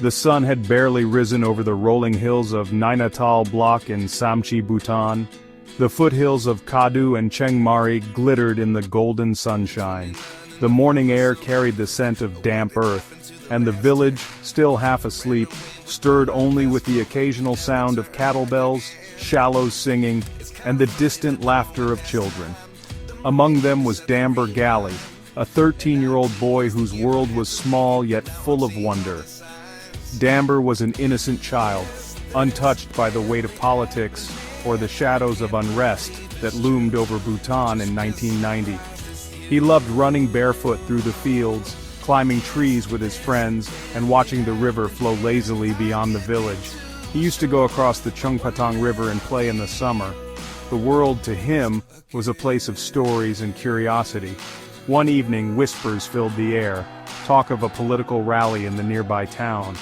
The sun had barely risen over the rolling hills of Nainital Block in Samchi, Bhutan. The foothills of Kadu and Chiang Mai glittered in the golden sunshine. The morning air carried the scent of damp earth, and the village, still half asleep, stirred only with the occasional sound of cattle bells, shallows singing, and the distant laughter of children. Among them was Damber Ghalley, a 13-year-old boy whose world was small yet full of wonder. Damber was an innocent child, untouched by the weight of politics or the shadows of unrest that loomed over Bhutan in 1990. He loved running barefoot through the fields, climbing trees with his friends, and watching the river flow lazily beyond the village. He used to go across the Chungpatong River and play in the summer. The world, to him, was a place of stories and curiosity. One evening, whispers filled the air, talk of a political rally in the nearby town.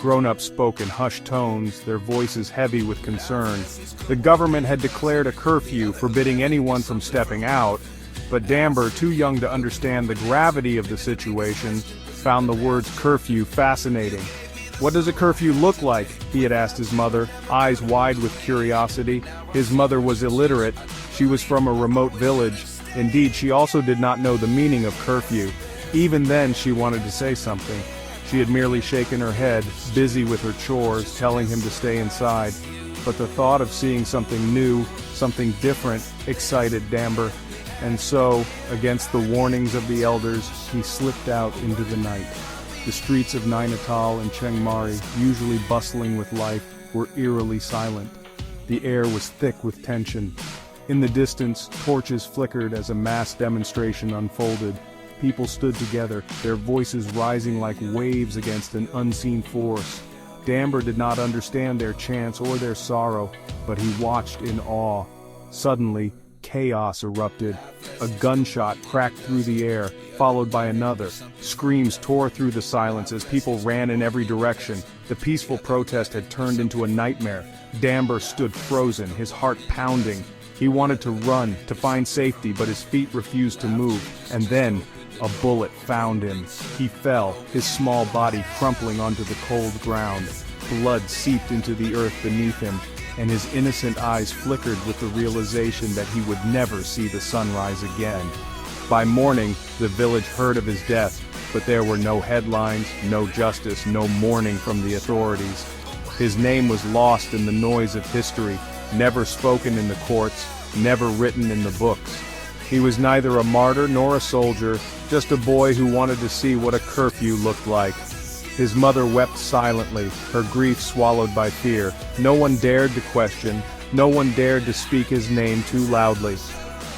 Grown-ups spoke in hushed tones, their voices heavy with concern. The government had declared a curfew forbidding anyone from stepping out, but Damber, too young to understand the gravity of the situation, found the words curfew fascinating. "What does a curfew look like?" he had asked his mother, eyes wide with curiosity. His mother was illiterate. She was from a remote village. Indeed, she also did not know the meaning of curfew. Even then, she wanted to say something. She had merely shaken her head, busy with her chores, telling him to stay inside. But the thought of seeing something new, something different, excited Damber. And so, against the warnings of the elders, he slipped out into the night. The streets of Nainital and Chiang Mai, usually bustling with life, were eerily silent. The air was thick with tension. In the distance, torches flickered as a mass demonstration unfolded. People stood together, their voices rising like waves against an unseen force. Damber did not understand their chants or their sorrow, but he watched in awe. Suddenly, chaos erupted. A gunshot cracked through the air, followed by another. Screams tore through the silence as people ran in every direction. The peaceful protest had turned into a nightmare. Damber stood frozen, his heart pounding. He wanted to run, to find safety, but his feet refused to move. And then, a bullet found him. He fell, his small body crumpling onto the cold ground. Blood seeped into the earth beneath him, and his innocent eyes flickered with the realization that he would never see the sunrise again. By morning, the village heard of his death, but there were no headlines, no justice, no mourning from the authorities. His name was lost in the noise of history, never spoken in the courts, never written in the books. He was neither a martyr nor a soldier, just a boy who wanted to see what a curfew looked like. His mother wept silently, her grief swallowed by fear. No one dared to question, no one dared to speak his name too loudly.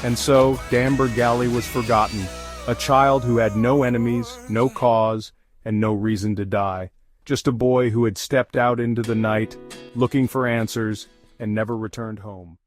And so, Damber Ghalley was forgotten, a child who had no enemies, no cause, and no reason to die. Just a boy who had stepped out into the night, looking for answers, and never returned home.